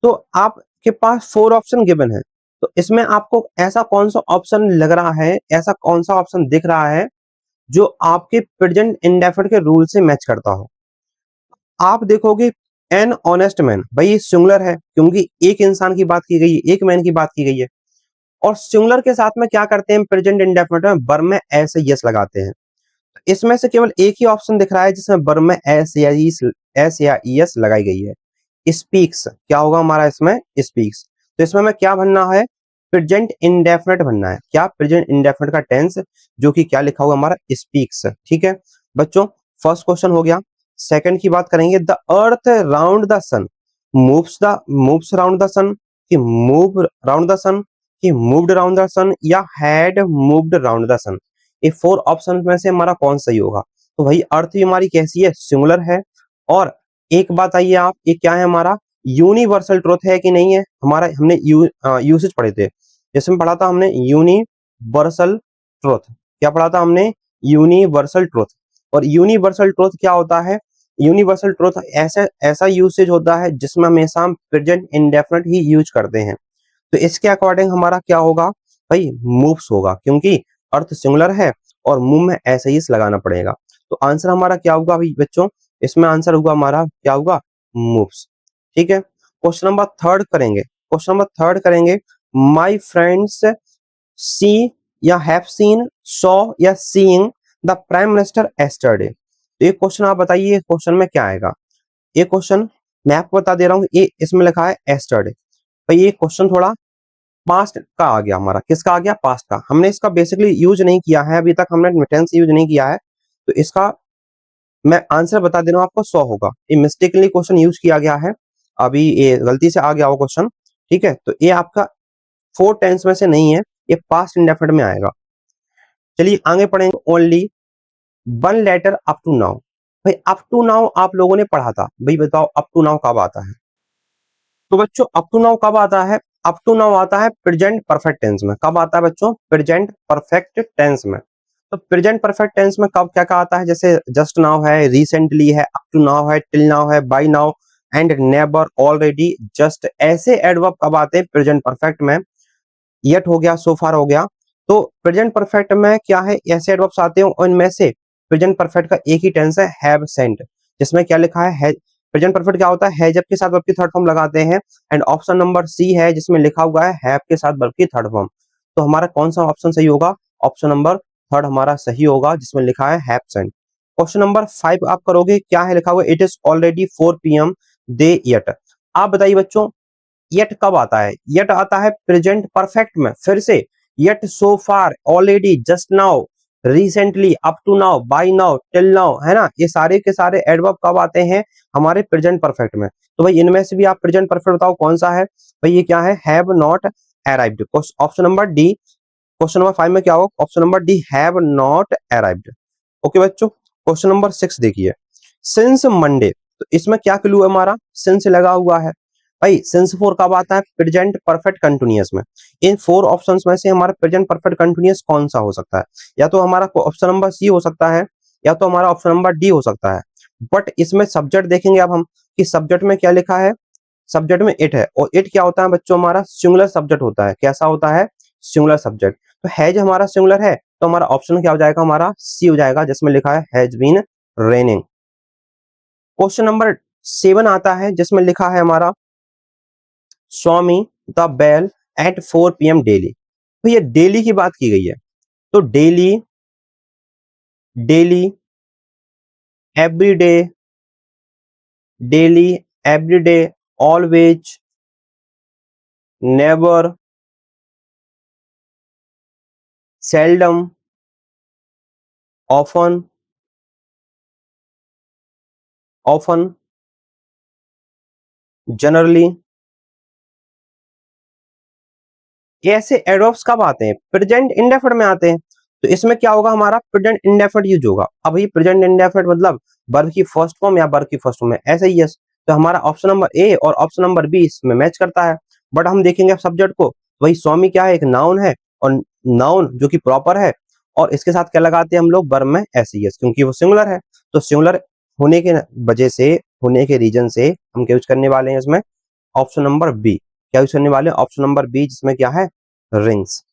तो आपके पास 4 ऑप्शन गिवन है, तो इसमें आपको ऐसा कौन सा ऑप्शन लग रहा है, ऐसा कौन सा ऑप्शन दिख रहा है जो आपके प्रेजेंट इंडेफिनिट के रूल से मैच करता हो? आप देखोगे एन ऑनेस्ट मैन, भाई ये सिंगुलर है क्योंकि एक इंसान की बात की गई है, एक मैन की बात की गई है। और सिंगुलर के साथ में क्या करते हैं प्रेजेंट इंडेफिनिट में, वर में एस यस लगाते हैं। इसमें से केवल एक ही ऑप्शन दिख रहा है जिसमें वर में एस या ईएस लगाई गई है, स्पीक्स। क्या होगा हमारा इसमें? स्पीक्स। तो इसमें हमें क्या बनना है? प्रेजेंट इंडेफिनिट बनना है। क्या? प्रेजेंट इंडेफिनिट का टेंस, जो कि क्या लिखा हुआ हमारा? स्पीक्स। ठीक है बच्चों, फर्स्ट क्वेश्चन हो गया। सेकंड की बात करेंगे, the earth round the sun moves round the sun, कि मूव राउंड द सन, कि मूव्ड राउंड द सन, या हैड मूव्ड राउंड द सन। ये 4 ऑप्शन में से हमारा कौन सही होगा? तो भाई अर्थ भी हमारी कैसी है? सिंगुलर है। और एक बात आइए, आप ये क्या है हमारा? यूनिवर्सल ट्रुथ है कि नहीं है हमारा? हमने यूसेज पढ़े थे, जिसमें पढ़ा था हमने यूनिवर्सल ट्रुथ। क्या पढ़ा था हमने? Universal truth. और यूनिवर्सल ट्रुथ क्या होता है? यूनिवर्सल ट्रुथ ऐसा ऐसा यूसेज होता है जिसमें हमेशा हम प्रेजेंट इंडेफिनिट ही यूज करते हैं। तो इसके अकॉर्डिंग हमारा क्या होगा भाई? मूव्स होगा, क्योंकि अर्थ सिंगुलर है और मूव में ऐसे ही लगाना पड़ेगा। तो आंसर हमारा क्या होगा भाई बच्चों? इसमें आंसर होगा हमारा, क्या होगा? मूव्स। ठीक है, क्वेश्चन नंबर थर्ड करेंगे। माई फ्रेंड्स सी या हैव सीन, सॉ या seeing the prime minister yesterday. तो ये क्वेश्चन आप बताइए, क्वेश्चन में क्या आएगा? ये क्वेश्चन मैं आपको बता दे रहा हूँ, ये इसमें लिखा है एस्टरडे। भाई ये क्वेश्चन थोड़ा पास्ट का आ गया हमारा। किसका आ गया? पास्ट का। हमने इसका बेसिकली यूज नहीं किया है अभी तक, हमने टेंस यूज नहीं किया है। तो इसका मैं आंसर बता दे रहा हूँ आपको, 100 होगा। ये मिस्टेकली क्वेश्चन यूज किया गया है, अभी ये गलती से आ गया वो क्वेश्चन। ठीक है, तो ये आपका 4 टेंस में से नहीं है, ये पास्ट इंडेफिनिट में आएगा। चलिए आगे पढ़ेंगे। Only one letter up to now. भाई अप टू नाउ आप लोगों ने पढ़ा था, भाई बताओ अप टू नाउ कब आता है? तो बच्चों अप टू नाउ कब आता है? अप टू नाउ आता है प्रेजेंट परफेक्ट टेंस में। कब आता है बच्चों? प्रेजेंट परफेक्ट टेंस में। तो प्रेजेंट परफेक्ट टेंस में कब क्या क्या आता है? जैसे जस्ट नाउ है, रिसेंटली है, अप टू नाउ है, टिल नाउ है, by now, and never, already, just, ऐसे एडवर्ब कब आते हैं प्रेजेंट परफेक्ट में? येट हो गया, सो फार हो गया। तो प्रेजेंट परफेक्ट में क्या है? ऐसे एडवर्ब्स आते हैं, उनमें से प्रेजेंट परफेक्ट का एक ही टेंस है, हैव सेंट, जिसमें क्या लिखा है? प्रेजेंट परफेक्ट क्या होता है? हैज के साथ वर्ब की थर्ड फॉर्म लगाते हैं। एंड ऑप्शन नंबर सी है जिसमें लिखा हुआ है हैव के साथ वर्ब की थर्ड फॉर्म। तो हमारा कौन सा ऑप्शन सही होगा? ऑप्शन नंबर थर्ड हमारा सही होगा, जिसमें लिखा है हैव सेंट। क्वेश्चन नंबर 5 आप करोगे, क्या है लिखा हुआ? It is already 4 PM they yet. आप बताइए बच्चों, येट कब आता है? येट आता है प्रेजेंट परफेक्ट में। फिर से, yet, so far, already, just now, recently, up to now, by now, till now, है ना? ये सारे के सारे एडवर्ब कब आते हैं? हमारे प्रेजेंट परफेक्ट में। तो भाई इनमें से भी आप प्रेजेंट परफेक्ट बताओ कौन सा है? भाई ये क्या है? Have not arrived. Option number D. Question number 5 में क्या होगा? Option number D, have not arrived. Okay बच्चों, क्वेश्चन नंबर 6 देखिए। सिंस मंडे, तो इसमें क्या क्लू है हमारा? सिंस लगा हुआ है। भाई सिंस 4 कब आता है? प्रेजेंट परफेक्ट कंटिन्यूअस में। इन 4 ऑप्शंस में से हमारा प्रेजेंट परफेक्ट कंटिन्यूअस कौन सा हो सकता है? या तो हमारा ऑप्शन नंबर सी हो सकता है, या तो हमारा ऑप्शन नंबर डी हो सकता है। बट इसमें सब्जेक्ट देखेंगे अब हम, कि सब्जेक्ट में क्या लिखा है? सब्जेक्ट में इट है, और इट क्या होता है बच्चों? हमारा सिंगुलर सब्जेक्ट होता है। कैसा होता है? Singular subject. तो हैज हमारा सिंगुलर है, तो हमारा ऑप्शन क्या हो जाएगा? हमारा सी हो जाएगा, जिसमें लिखा है has been raining. Question number 7 आता है, जिसमें लिखा है हमारा Swami the bell at 4 PM daily. तो ये डेली की बात की गई है, तो daily, daily, every day, daily, every day, always, never, seldom, often, often, generally. ये ऐसे एडवर्ब्स कब आते हैं? प्रेजेंट इंडेफिनिट में आते हैं। तो इसमें क्या होगा? हमारा प्रेजेंट इंडेफिनिट यूज होगा। अब ये प्रेजेंट इंडेफिनिट मतलब वर्ब की फर्स्ट फॉर्म या वर्ब की फर्स्ट फॉर्म में, ऐसे ही यस। तो हमारा ऑप्शन नंबर ए और ऑप्शन नंबर बी इसमें मैच करता है। बट हम देखेंगे सब्जेक्ट को, वही स्वामी क्या है? एक नाउन है, और नाउन जो कि प्रॉपर है, और इसके साथ क्या लगाते हैं हम लोग? वर्ब में ऐसे यस, क्योंकि वो सिंगुलर है। तो सिंगुलर होने के वजह से, होने के रीजन से हम क्या यूज करने वाले हैं इसमें? Option number B. क्या यूज करने वाले? ऑप्शन नंबर बी, जिसमें क्या है? रिंग्स।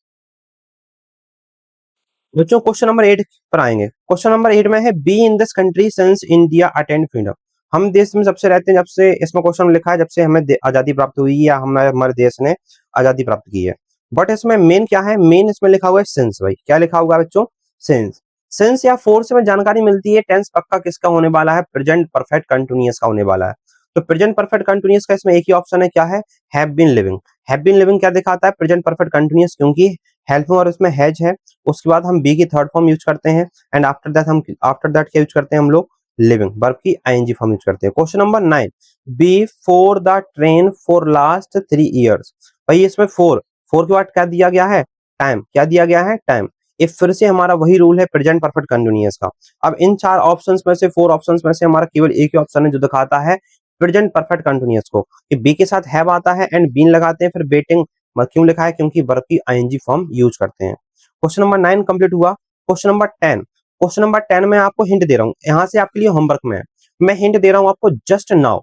बच्चों क्वेश्चन नंबर 8 पर आएंगे। क्वेश्चन नंबर 8 में है be in this country since India attend freedom. हम देश में जब से रहते हैं, जब से, इसमें क्वेश्चन लिखा है जब से हमें आजादी प्राप्त हुई या हमारे देश ने आजादी प्राप्त की है। बट इसमें मेन क्या है? मेन इसमें लिखा हुआ है सिंस। भाई क्या लिखा हुआ है बच्चों? सिंस। सिंस या फोर से हमें जानकारी मिलती है टेंस पक्का किसका होने वाला है? प्रेजेंट परफेक्ट कंटिन्यूअस का होने वाला है। तो प्रेजेंट परफेक्ट कंटिन्यूअस का इसमें एक ही ऑप्शन है, क्या है? Have been living. Have been living क्या दिखाता है? प्रेजेंट परफेक्ट कंटिन्यूअस, क्योंकि हेल्पिंग और इसमें हैज है। उसके बाद हम बी की थर्ड फॉर्म यूज करते हैं एंड आफ्टर दैट क्या यूज करते हैं हम लोग? लिविंग वर्ब की आईएनजी फॉर्म यूज करते हैं। Question number 9, be for the train for last 3 years. भाई इसमें फोर के बाद क्या दिया गया है? टाइम। क्या दिया गया है? टाइम। ये फिर से हमारा वही रूल है प्रेजेंट परफेक्ट कंटिन्यूअस का। अब इन 4 ऑप्शंस में से 4 ऑप्शंस में से हमारा केवल एक ही ऑप्शन है जो दिखाता है प्रेजेंट परफेक्ट कंटिन्यूअस को। ये बी के साथ हैव आता है एंड बीन लगाते हैं, फिर बेटिंग क्यों लिखा है? क्योंकि वर्ब की आईएनजी फॉर्म यूज करते हैं। क्वेश्चन नंबर 9 कंप्लीट हुआ। Question number 10। क्वेश्चन नंबर 10 में आपको हिंट दे रहा हूं, यहां से आपके लिए होमवर्क में है। मैं हिंट दे रहा हूं आपको, जस्ट नाउ।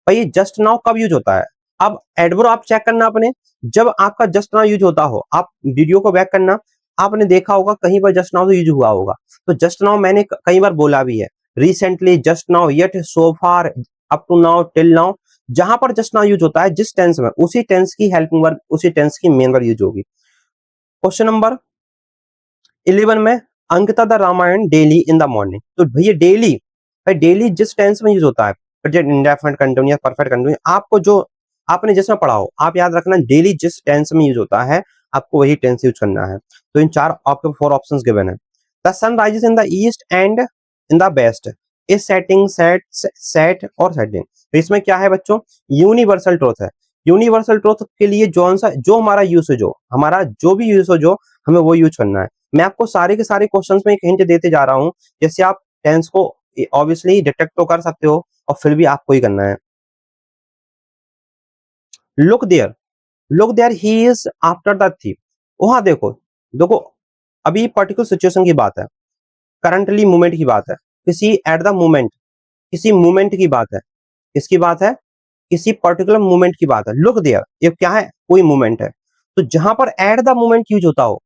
भाई ये जस्ट नाउ कब यूज होता है? अब एडवर्ब आप चेक करना अपने, जब आपका जस्ट नाउ यूज होता हो, आप वीडियो को बैक करना, आपने देखा होगा कहीं पर जस्ट नाउ तो यूज हुआ होगा। तो जस्ट नाउ मैंने कई बार बोला भी है, recently, just now, yet, so far, up to now, till now. जहां पर जस्ट नाउ यूज होता है जिस टेंस में, उसी टेंस की हेल्पिंग वर्ब, उसी टेंस की मेन वर्ब यूज होगी। क्वेश्चन नंबर 11 में, Ankita the Ramayana daily in the morning. तो भैया डेली, भाई डेली जिस टेंस में यूज होता है, present indefinite continuous perfect continuous, आपको जो आपने जिसमें पढ़ा हो, आप याद रखना डेली जिस टेंस में यूज होता है आपको वही टेंस यूज करना है। तो इन 4 आपको 4 ऑप्शंस गिवन है। The sun rises in the east and in the west, इस सेटिंग, सेट और सेटिंग। तो इसमें क्या है बच्चों? यूनिवर्सल ट्रूथ है। यूनिवर्सल ट्रूथ के लिए जो हमारा यूसेज हो, हमारा जो भी यूज हो, जो हमें वो यूज करना है। मैं आपको सारे के सारे क्वेश्चंस में एक हिंट देते जा रहा हूं, जैसे आप टेंस को ऑब्वियसली डिटेक्ट तो कर सकते हो और फिर भी आपको ही करना है। Look there, look there he is after the thief. वहां देखो, देखो अभी पर्टिकुलर सिचुएशन की बात है, करंटली मूवमेंट की बात है, किसी एट द मोमेंट, किसी मूवमेंट की बात है। किसकी बात है? किसी पर्टिकुलर मूवमेंट की बात है। लुक देयर ये क्या है? कोई मूवमेंट है। तो जहां पर एट द मोमेंट यूज होता हो,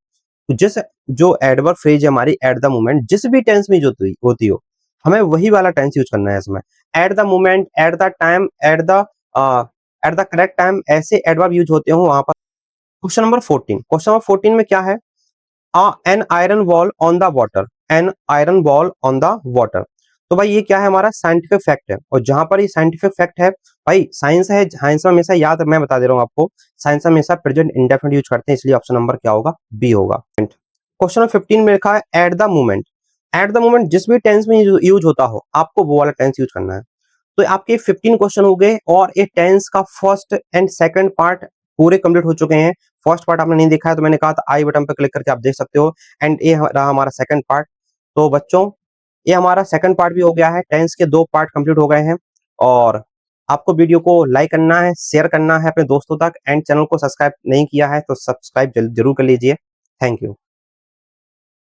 तो जिस जो एडवर्ब फ्रेज है हमारी एट द मोमेंट, जिस भी टेंस में जो होती हो, हमें वही वाला टेंस यूज करना है इसमें। At the moment, at the time, at the correct time, ऐसे एडवर्ब यूज होते हो वहां पर। Question number 14। क्वेश्चन नंबर 14 में क्या है? An iron ball on the water, an iron ball on the water. तो भाई ये क्या है? हमारा साइंटिफिक फैक्ट है। और जहां पर ये साइंटिफिक फैक्ट है, भाई साइंस है, साइंस में हमेशा याद, मैं बता दे रहा हूँ आपको, साइंस में हमेशा प्रेजेंट इंडेफिनिट यूज करते हैं, इसलिए ऑप्शन नंबर क्या होगा? बी होगा। क्वेश्चन नंबर 15 में लिखा है at the moment. At the moment जिस भी टेंस में यूज होता हो, आपको वो वाला टेंस यूज करना है। तो आपके 15 क्वेश्चन हो गए और ये टेंस का फर्स्ट एंड सेकंड पार्ट पूरे कंप्लीट हो चुके हैं। फर्स्ट पार्ट आपने नहीं देखा है तो मैंने कहा था आई बटन पर क्लिक करके आप देख सकते हो। एंड ये रहा हमारा सेकंड पार्ट। तो बच्चों ये हमारा सेकंड पार्ट भी हो गया है, टेंस के 2 पार्ट कंप्लीट हो गए हैं। और आपको वीडियो को लाइक करना है, शेयर करना है अपने दोस्तों तक, एंड चैनल को सब्सक्राइब नहीं किया है तो सब्सक्राइब जरूर कर लीजिए। Thank you.